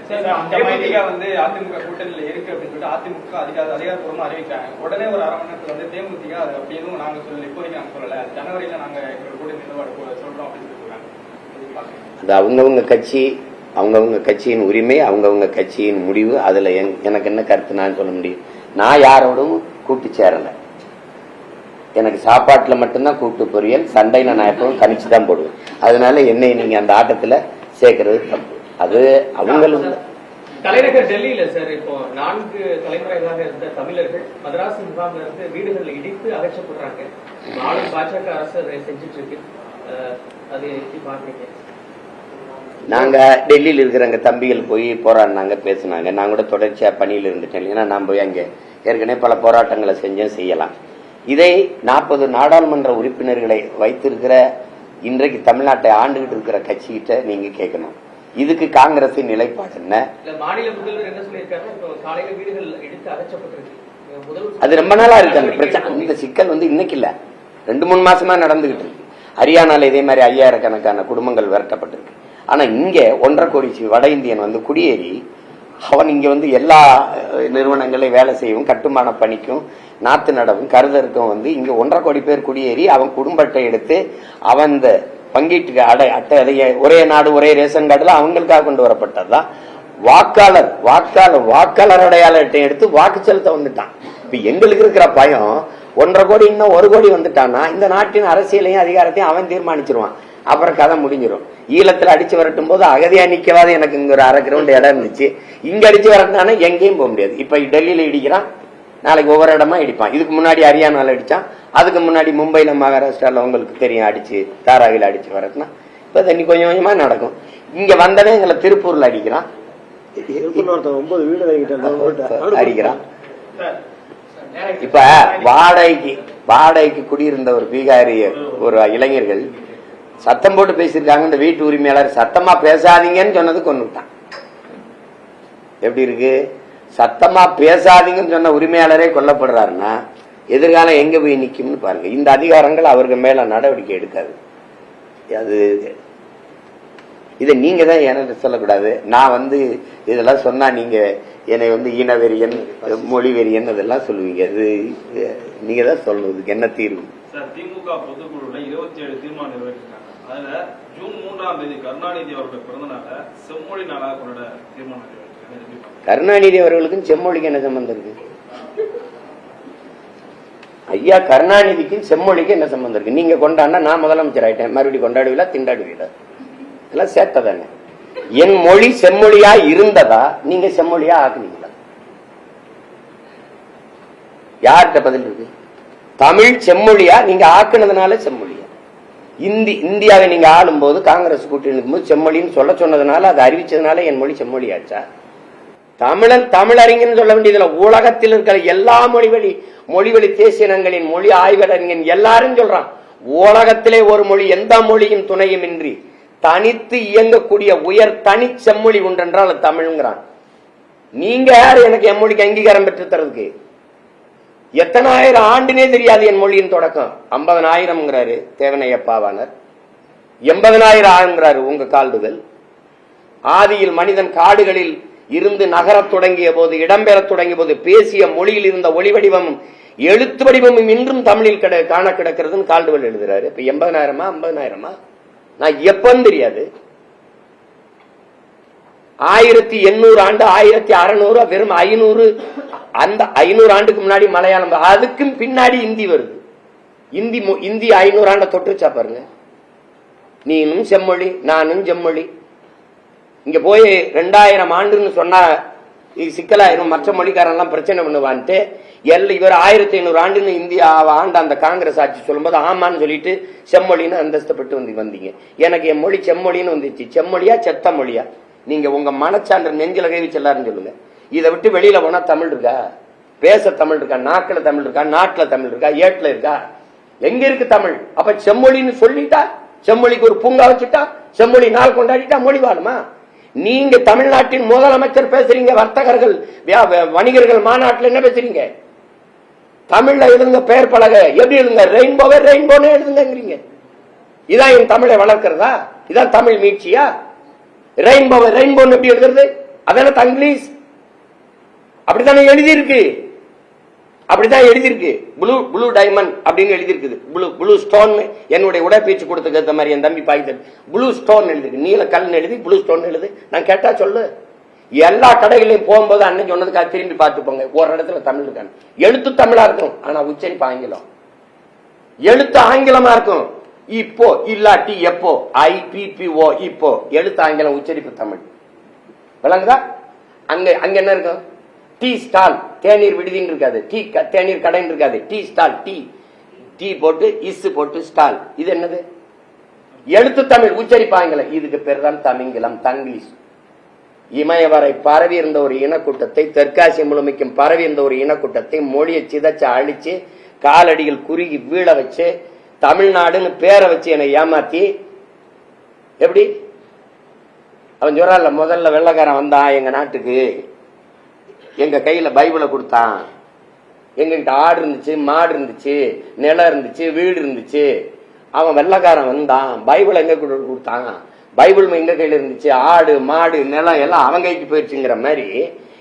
வந்து அதிமுக கூட்டணியில இருக்கு அப்படின்னு சொல்லிட்டு அதிமுக அதிகாரப்பூர்வமா அறிவிக்காங்க. உடனே ஒரு அரை மணி நேரத்துல வந்து தேமுதிக அது அப்படி எதுவும் நாங்க சொல்லல, இப்போதைக்கு நாங்க சொல்லல, ஜனவரியில நாங்க எங்களோட கூட்டணி நிலவரம் சொல்றோம் அப்படின்னு சொல்றாங்க. அது அவங்கவுங்க கட்சி, அவங்கவுங்க கட்சியின் உரிமை, அவங்கவுங்க கட்சியின் முடிவு. அதுல எனக்கு என்ன கருத்து நான் சொல்ல முடியும்? நான் யாரோடும் கூட்டு சேரல. எனக்கு சாப்பாட்டுல மட்டும்தான் கூட்டு பொரியல், சண்டையில நான் எப்பவும் கணிச்சு தான் போடுவேன். அதனால என்னை நீங்க அந்த ஆட்டத்துல சேர்க்கறது தப்பு. அது அவங்களும் தலைநகர் டெல்லியில சார் இப்போ 4 தலைமுறைகளாக இருந்த தமிழர்கள் மதராஸ் முகாம்ல இருந்து வீடுகள் இடித்து அகற்றப்படுறாங்க. ஆளும் பாஜக அரசு அதை செஞ்சுட்டு இருக்கு. அது எப்படி பாக்குறீங்க? நாங்க டெல்லியில் இருக்கிற எங்க தம்பிகள் போய் போராடினாங்க, பேசினாங்க. நான் கூட தொடர்ச்சியா பணியில் இருந்துட்டேன். ஏன்னா நான் போய் அங்கே ஏற்கனவே பல போராட்டங்களை செஞ்சேன், செய்யலாம். இதை 40 நாடாளுமன்ற உறுப்பினர்களை வைத்திருக்கிற இன்றைக்கு தமிழ்நாட்டை ஆண்டுகிட்டு இருக்கிற கட்சிகிட்ட நீங்க கேட்கணும், இதுக்கு காங்கிரசின் நிலைப்பாடு என்ன? மாநில முதல்வர் என்ன சொல்லியிருக்காரு? காலையில வீடுகள் எடுத்து அகற்றப்பட்டிருக்கு. அது ரொம்ப நாளா இருக்கு அந்த பிரச்சனை. இந்த சிக்கல் வந்து இன்னைக்கு இல்ல, 2-3 மாசமா நடந்துகிட்டு இருக்கு. ஹரியானால இதே மாதிரி 5000 கணக்கான குடும்பங்கள் விரட்டப்பட்டிருக்கு. ஆனா இங்க 1.5 கோடி வட இந்தியன் வந்து குடியேறி அவன் இங்க வந்து எல்லா நிறுவனங்களையும் வேலை செய்யவும், கட்டுமான பணிக்கும், நாத்து நடவும், கருதருக்கும் வந்து இங்க 1.5 கோடி பேர் குடியேறி அவன் குடும்ப அட்டை எடுத்து அவன் இந்த பங்கீட்டுக்கு அட்டை ஒரே நாடு ஒரே ரேஷன் கார்டுல அவங்களுக்காக கொண்டு வரப்பட்டதுதான். வாக்காளர் அடையாள அட்டை எடுத்து வாக்கு செலுத்த வந்துட்டான். இப்ப எங்களுக்கு இருக்கிற பயம் 1.5 கோடி இன்னும் 1 கோடி வந்துட்டான்னா இந்த நாட்டின் அரசியலையும் அதிகாரத்தையும் அவன் தீர்மானிச்சிருவான். அப்புறம் கதை முடிஞ்சிடும். ஈழத்துல அடிச்சு வரட்டும் போது அகதியா நிக்கவாது எனக்கு இங்க ஒரு 1/2 கிரவுண்ட் இடம் இருந்துச்சு. இங்க அடிச்சு வரட்டானா எங்கேயும் போக முடியாது. இப்ப டெல்லியில இடிக்கிறான், நாளைக்கு ஒவ்வொரு இடமா இடிப்பான். இதுக்கு முன்னாடி ஹரியானால அடிச்சான், அதுக்கு முன்னாடி மும்பைல மகாராஷ்டிரால உங்களுக்கு தெரியும் அடிச்சு தாராவில அடிச்சு வரட்டுனா. இப்ப தண்ணி கொஞ்சம் கொஞ்சமா நடக்கும். இங்க வந்தவன் எங்களை திருப்பூர்ல அடிக்கிறான், 9 வீடு அடிக்கிறான். இப்ப வாடகைக்கு குடியிருந்த ஒரு பீகாரி ஒரு இளைஞர்கள் சத்தம் போட்டு பேசியிருக்காங்க. இந்த வீட்டு உரிமையாளர் சத்தமா பேசாதீங்கன்னு சொன்னது கொண்டுட்டான். எப்படி இருக்கு? சத்தமா பேசாதீங்கன்னு சொன்ன உரிமையாளரே கொல்லப்படுறாருன்னா எதிர்காலம் எங்க போய் நிக்கும்னு பாருங்க. இந்த அதிகாரங்கள் அவருக்கு மேல நடவடிக்கை எடுக்காது. அது இதை நீங்க தான் எனக்கு சொல்லக்கூடாது. நான் வந்து இதெல்லாம் சொன்னா நீங்க என்னை வந்து ஈனவெறியன், மொழி வெறியன் அதெல்லாம் சொல்லுவீங்க. அது நீங்க தான் சொல்றதுக்கு என்ன தீர்வு? திமுக பொதுக்குழுல 27 தீர்மானம் நிறைவேற்றிருக்காங்க. அதுல ஜூன் 3ஆம் தேதி கருணாநிதி அவருடைய பிறந்த நாளை செம்மொழி நாளாக கொண்டாட தீர்மானம் நிறைவேற்றிருக்காங்க. கருணாநிதி அவர்களுக்கும் செம்மொழிக்கு என்ன சம்பந்தம் இருக்கு? ஐயா கருணாநிதிக்கும் செம்மொழிக்கு என்ன சம்பந்தம் இருக்கு? நீங்க கொண்டாடினா நான் முதலமைச்சர் ஆயிட்டேன், மறுபடியும் கொண்டாடுவீங்களா திண்டாடுவீங்களா? இதெல்லாம் சேர்த்ததானே. என் மொழி செம்மொழியா இருந்ததா நீங்க செம்மொழியா ஆக்குனீங்களா? யார்கிட்ட பதில் இருக்கு? தமிழ் செம்மொழியா நீங்க ஆக்குனதுனால செம்மொழியா? இந்தியாவை நீங்க ஆளும் போது காங்கிரஸ் கூட்டணி இருக்கும்போது செம்மொழின்னு சொல்ல சொன்னதுனால அதை அறிவிச்சதுனால என் மொழி செம்மொழியாச்சா? தமிழறிஞன் சொல்ல வேண்டியதுல உலகத்தில் இருக்கிற எல்லா மொழிவழி தேசியனங்களின் மொழி ஆய்வறிஞன் எல்லாரும் சொல்றான், உலகத்திலே ஒரு மொழி எந்த மொழியும் துணையும் இன்றி தனித்து இயங்கக்கூடிய உயர் தனி செம்மொழி உண்டென்றால் அது தமிழ்ங்கிறான். நீங்க யாரு எனக்கு என் மொழிக்கு அங்கீகாரம் பெற்று தரதுக்கு? எத்தனை ஆயிரம் ஆண்டுனே தெரியாது என் மொழியின் தொடக்கம். 50,000 தேவனையப்பாவானர், 80,000 ஆகுங்கிறாரு உங்க கால்டுதல். ஆதியில் மனிதன் காடுகளில் இருந்து நகரத் தொடங்கிய போது, இடம்பெறத் தொடங்கிய போது பேசிய மொழியில் இருந்த ஒளி வடிவமும் எழுத்து வடிவமும் இன்றும் தமிழில் காண கிடக்கிறதுன்னு கால்டுவல் எழுதுறாரு. இப்ப 80,000 50,000 நான் எப்பன்னு தெரியாது. 1800 ஆண்டு 1600 வெறும் 500. அந்த 500 ஆண்டுக்கு முன்னாடி மலையாளம், அதுக்கும் பின்னாடி இந்தி வருது. இந்தி 500 ஆண்ட தொற்றுச்சா பாருங்க. நீனும் செம்மொழி நானும் செம்மொழி. இங்க போய் 2000 ஆண்டுன்னு சொன்னா சிக்கலாயிரும், மற்ற மொழிக்காரெல்லாம் பிரச்சனை பண்ணுவான்ட்டு இவர் 1500 ஆண்டுன்னு இந்தியா ஆண்ட அந்த காங்கிரஸ் ஆட்சி சொல்லும்போது ஆமான்னு சொல்லிட்டு செம்மொழின்னு அந்தஸ்தப்பட்டு வந்தீங்க. எனக்கு என் மொழி செம்மொழின்னு வந்துச்சு. செம்மொழியா செத்த மொழியா? நீங்க உங்க மனச்சான்று நெஞ்சில கை வச்சு எல்லாரும் சொல்லுங்க. இதை விட்டு வெளியில போனா தமிழ் இருக்கா? பேச தமிழ் இருக்கா? நாக்குல தமிழ் இருக்கா? நாட்டுல தமிழ் இருக்கா? ஏட்டுல இருக்கா? எங்க இருக்கு தமிழ்? அப்ப செம்மொழின்னு சொல்லிட்டா, செம்மொழிக்கு ஒரு பூங்கா வச்சுட்டா, செம்மொழி நாள் கொண்டாடிட்டா மொழி வாழுமா? நீங்க தமிழ்நாட்டின் முதலமைச்சர் பேசுறீங்க, வர்த்தகர்கள் வணிகர்கள் மாநாட்டில் என்ன பேசுறீங்க? தமிழ்ல எழுதுங்க, பெயர் பலகை எப்படி எழுதுங்க? ரெயின்போவே ரெயின்போன்னு எழுதுங்கிறீங்க. இதான் என் தமிழை வளர்க்கிறதா? இதான் தமிழ் மீட்சியா? ரெயின்போவை ரெயின்போன்னு எப்படி எழுதுறது? அதான தங்கிலீஷ். அப்படித்தானே எழுதியிருக்கு, அப்படிதான் எழுதியிருக்கு. ப்ளூ ப்ளூ டைமண்ட் அப்படின்னு எழுதியிருக்குது. ப்ளூ ஸ்டோன் என்னுடைய உடற்பயிற்சி கொடுத்துக்க மாதிரி என் தம்பி பாய்த்து ப்ளூ ஸ்டோன் எழுதிருக்கு. நீல கல் எழுதி ப்ளூ ஸ்டோன் எழுது. நான் கேட்டா சொல்லு. எல்லா கடைகளையும் போகும்போது அண்ணன் சொன்னதுக்காக திரும்பி பார்த்து போங்க. ஒரு இடத்துல தமிழ் இருக்காங்க. எழுத்து தமிழா இருக்கும், ஆனா உச்சரிப்பு ஆங்கிலம். எழுத்து ஆங்கிலமா இருக்கும். இப்போ இல்லாட்டி எப்போ, IPPO இப்போ. எழுத்து ஆங்கிலம், உச்சரிப்பு தமிழ். விளங்குதா? அங்க அங்க என்ன இருக்கும்? டீ ஸ்டால், தேநீர் விடுதின்னு இருக்காது. டீ தேநீர் கடைன்னு இருக்காது. டீ ஸ்டால், டீ போட்டு இஸ் போட்டு ஸ்டால். இது என்னது? எழுத்து தமிழ், உச்சரிப்பு ஆங்கிலம். இதுக்கு பேர் தான் தமிங்கிலம், தங்கிலீஷ். இமயவரை பரவி இருந்த ஒரு இனக்கூட்டத்தை, தெற்காசிய முழுமைக்கும் பரவி இருந்த ஒரு இனக்கூட்டத்தை மொழியை சிதைச்சு அழிச்சு காலடிகள் குறுகி வீழ வச்சு தமிழ்நாடுன்னு பேரை வச்சு என்னை ஏமாத்தி, எப்படி அவன் சொல்றான்ல, முதல்ல வெள்ளைக்காரன் வந்தான் எங்க நாட்டுக்கு, எங்க கையில பைபிளை கொடுத்தான், எங்ககிட்ட ஆடு இருந்துச்சு, மாடு இருந்துச்சு, நிலம் இருந்துச்சு, வீடு இருந்துச்சு. அவன் வெள்ளைக்காரன் வந்தான், பைபிள் எங்க கொடுத்தான், பைபிள் எங்க கையில இருந்துச்சு, ஆடு மாடு நிலம் எல்லாம் அவன் கைக்கு போயிடுச்சுங்கிற மாதிரி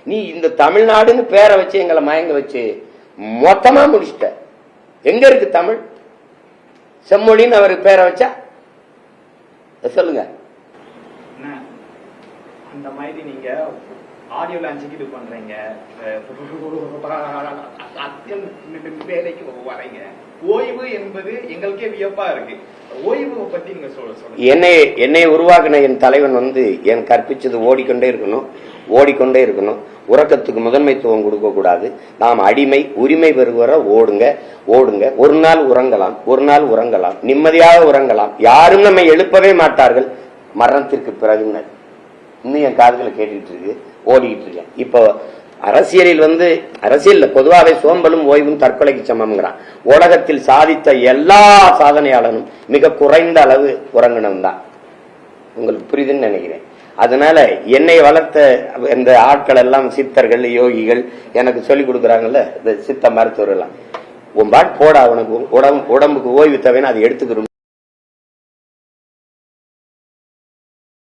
நீ இந்த தமிழ்நாடுன்னு பேரை வச்சு எங்களை மயங்க வச்சு மொத்தமா முடிச்சிட்ட. எங்க இருக்கு தமிழ்? செம்மொழின்னு அவருக்கு பேரை வச்சா சொல்லுங்க. அந்த மாதிரி நீங்க ஆடியோ லான்ச்சுக்கு இது பண்றீங்க, வேலைக்கு வரீங்க. ஓய்வு என்பது எங்களுக்கே வியப்பா இருக்கு. ஓய்வு பத்தி நீங்க சொல்லுங்க. என்னை உருவாக்கின என் தலைவன் என் கற்பிச்சது ஓடிக்கொண்டே இருக்கணும், ஓடிக்கொண்டே இருக்கணும். உறக்கத்துக்கு முதன்மைத்துவம் கொடுக்க கூடாது. நாம் அடிமை, உரிமை பெறுகிற ஓடுங்க ஓடுங்க. ஒரு நாள் உறங்கலாம், ஒரு நாள் உறங்கலாம், நிம்மதியாக உறங்கலாம். யாரும் நம்மை எழுப்பவே மாட்டார்கள் மரணத்திற்கு பிறகு. இன்னும் என் காதுகளை கேட்டுட்டு இருக்கு, ஓடிக்கிட்டு இருக்கேன். இப்போ அரசியலில் அரசியல் பொதுவாகவே சோம்பலும் ஓய்வும் தற்கொலைக்கு சமம்ங்கிறான். உலகத்தில் சாதித்த எல்லா சாதனையாளனும் மிக குறைந்த அளவு உறங்கினம் தான். உங்களுக்கு புரியுதுன்னு நினைக்கிறேன். அதனால என்னை வளர்த்த இந்த ஆட்கள் எல்லாம் சித்தர்கள், யோகிகள் எனக்கு சொல்லிக் கொடுக்குறாங்கல்ல, இந்த சித்த மருத்துவர்கள் எல்லாம், உன் பாட் போடா, உனக்கு உடம்புக்கு ஓய்வு தேவைன்னு அதை எடுத்துக்கிறோம்.